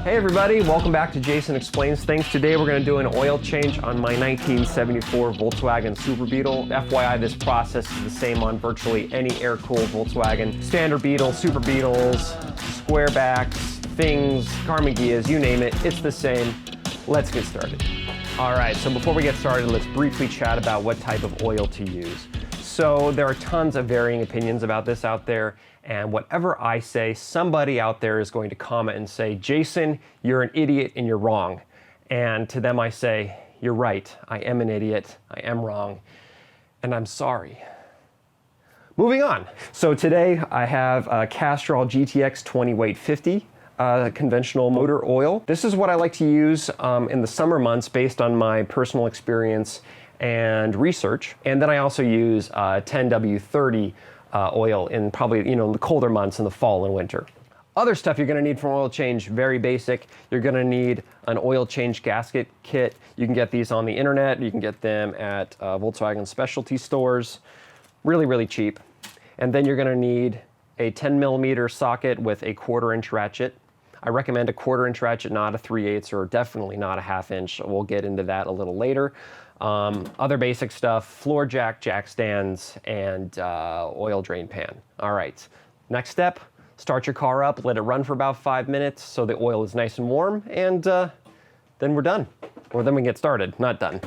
Hey everybody, welcome back to Jason Explains Things. Today we're going to do an oil change on my 1974 Volkswagen Super Beetle. FYI, this process is the same on virtually any air-cooled Volkswagen. Standard Beetle, Super Beetles, squarebacks, things, Karmann Ghias, you name it, it's the same. Let's get started. All right, so before we get started, let's briefly chat about what type of oil to use. So there are tons of varying opinions about this out there, and whatever I say, somebody out there is going to comment and say, Jason, you're an idiot and you're wrong. And to them I say, you're right, I am an idiot, I am wrong, and I'm sorry. Moving on. So today I have a Castrol GTX 20 weight 50. Conventional motor oil. This is what I like to use in the summer months based on my personal experience and research. And then I also use 10W30 oil in probably, the colder months in the fall and winter. Other stuff you're gonna need for oil change, very basic. You're gonna need an oil change gasket kit. You can get these on the internet. You can get them at Volkswagen specialty stores. Really, really cheap. And then you're gonna need a 10mm socket with a 1/4" ratchet. I recommend a 1/4" ratchet, not a 3/8 or definitely not a 1/2 inch. We'll get into that a little later. Other basic stuff, floor jack, jack stands, and oil drain pan. All right, next step, start your car up, let it run for about 5 minutes so the oil is nice and warm, and then we're done. Or then we get started, not done.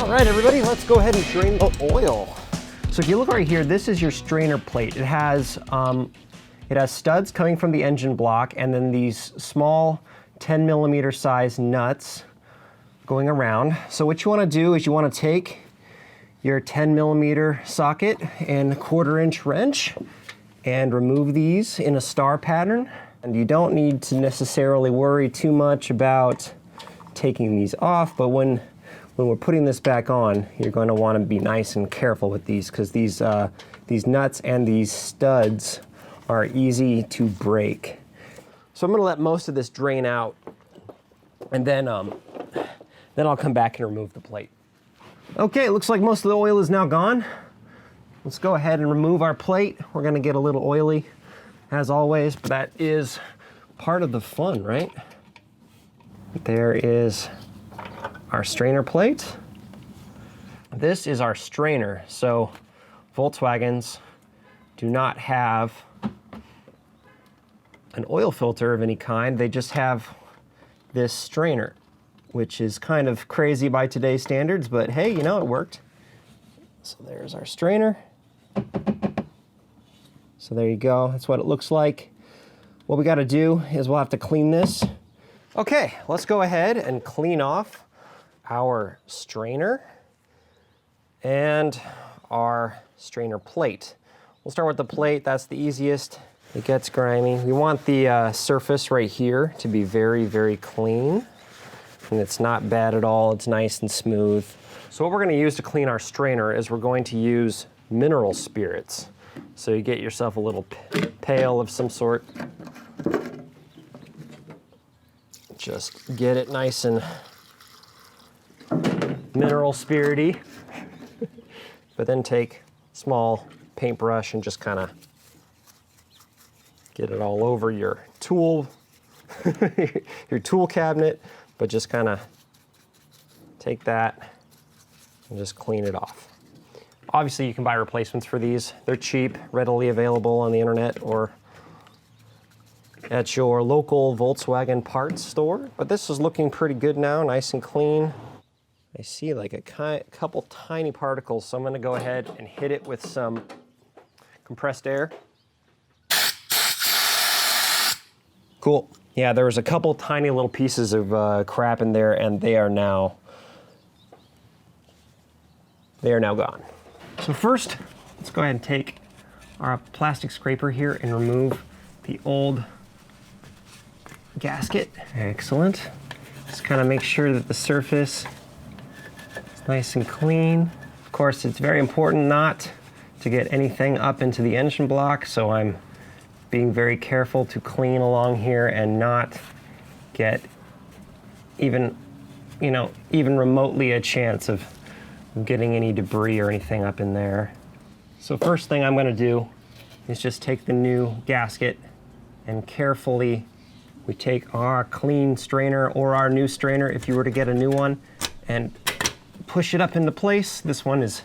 All right, everybody, let's go ahead and drain the oil. So if you look right here, this is your strainer plate. It has studs coming from the engine block and then these small 10mm size nuts going around. So what you want to do is you want to take your 10mm socket and 1/4" wrench and remove these in a star pattern. And you don't need to necessarily worry too much about taking these off, but when we're putting this back on, you're going to want to be nice and careful with these because these nuts and these studs are easy to break. So I'm going to let most of this drain out, and then I'll come back and remove the plate. Okay, it looks like most of the oil is now gone. Let's go ahead and remove our plate. We're going to get a little oily, as always, but that is part of the fun, right? There is our strainer plate. This is our strainer. So Volkswagens do not have an oil filter of any kind. They just have this strainer, which is kind of crazy by today's standards, but hey, it worked. So there's our strainer. So there you go, that's what it looks like. What we gotta do is we'll have to clean this. Okay, let's go ahead and clean off our strainer and our strainer plate. We'll start with the plate, that's the easiest. It gets grimy. We want the surface right here to be very, very clean. And it's not bad at all, it's nice and smooth. So what we're gonna use to clean our strainer is we're going to use mineral spirits. So you get yourself a little pail of some sort. Just get it nice and mineral spirity, but then take a small paintbrush and just kind of get it all over your tool, your tool cabinet, but just kind of take that and just clean it off. Obviously you can buy replacements for these. They're cheap, readily available on the internet or at your local Volkswagen parts store. But this is looking pretty good now, nice and clean. I see like a couple tiny particles, so I'm gonna go ahead and hit it with some compressed air. Cool. Yeah, there was a couple tiny little pieces of crap in there, and they are now gone. So So first, let's go ahead and take our plastic scraper here and remove the old gasket. Excellent. Just kind of make sure that the surface is nice and clean. Of course, it's very important not to get anything up into the engine block, so I'm being very careful to clean along here and not get even remotely a chance of getting any debris or anything up in there. So first thing I'm going to do is just take the new gasket and carefully we take our clean strainer or our new strainer if you were to get a new one and push it up into place. This one is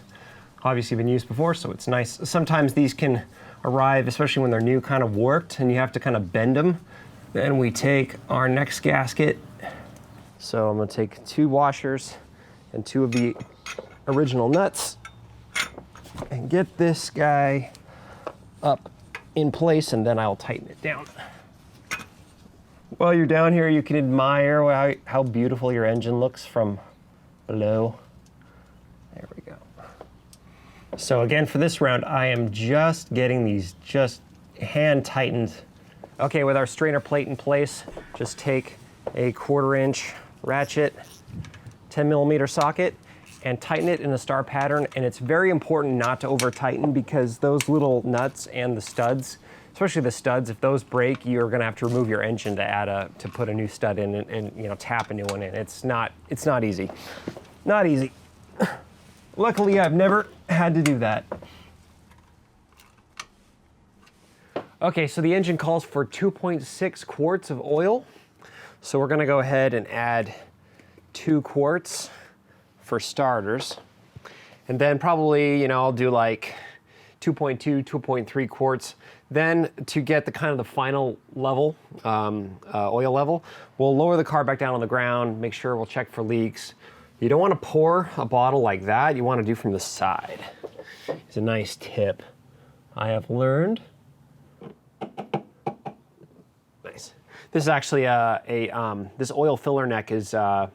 obviously been used before, so it's nice. Sometimes these can arrive, especially when they're new, kind of warped and you have to kind of bend them. Then we take our next gasket. So I'm going to take 2 washers and 2 of the original nuts and get this guy up in place, and then I'll tighten it down. While you're down here, you can admire how beautiful your engine looks from below. There we go. So again, for this round, I am just getting these just hand tightened. Okay, with our strainer plate in place, just take a 1/4 inch ratchet, 10mm socket, and tighten it in a star pattern. And it's very important not to over tighten, because those little nuts and the studs, especially the studs, if those break, you're gonna have to remove your engine to put a new stud in and tap a new one in. It's not easy. Not easy. Luckily, I've never had to do that. Okay, so the engine calls for 2.6 quarts of oil. So we're gonna go ahead and add 2 quarts for starters. And then probably, I'll do like 2.2, 2.3 quarts. Then to get the kind of the final level, oil level, we'll lower the car back down on the ground, make sure we'll check for leaks. You don't want to pour a bottle like that. You want to do from the side. It's a nice tip I have learned. Nice. This is actually this oil filler neck is kind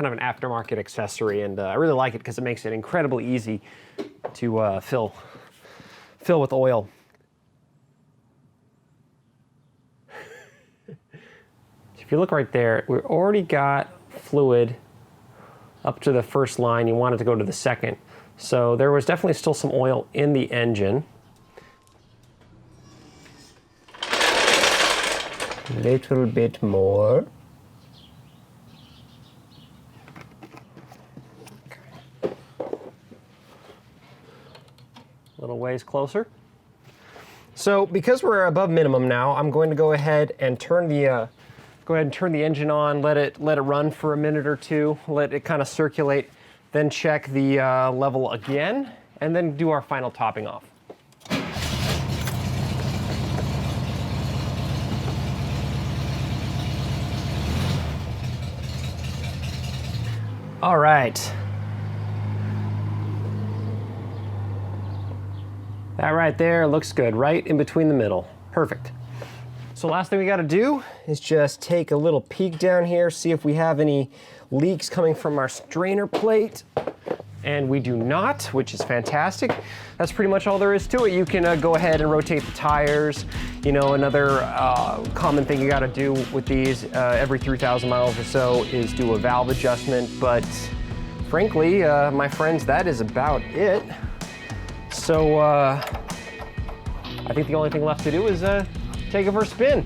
of an aftermarket accessory, and I really like it because it makes it incredibly easy to fill with oil. If you look right there, we've already got fluid up to the first line. You want it to go to the second. So there was definitely still some oil in the engine. A little bit more. Okay. Little ways closer. So because we're above minimum now, I'm going to go ahead and turn the engine on, let it run for a minute or two, let it kind of circulate, then check the level again, and then do our final topping off. All right. That right there looks good, right in between the middle. Perfect. So last thing we got to do is just take a little peek down here, see if we have any leaks coming from our strainer plate. And we do not, which is fantastic. That's pretty much all there is to it. You can go ahead and rotate the tires. Another common thing you got to do with these every 3,000 miles or so is do a valve adjustment. But frankly, my friends, that is about it. So I think the only thing left to do is take it for a spin.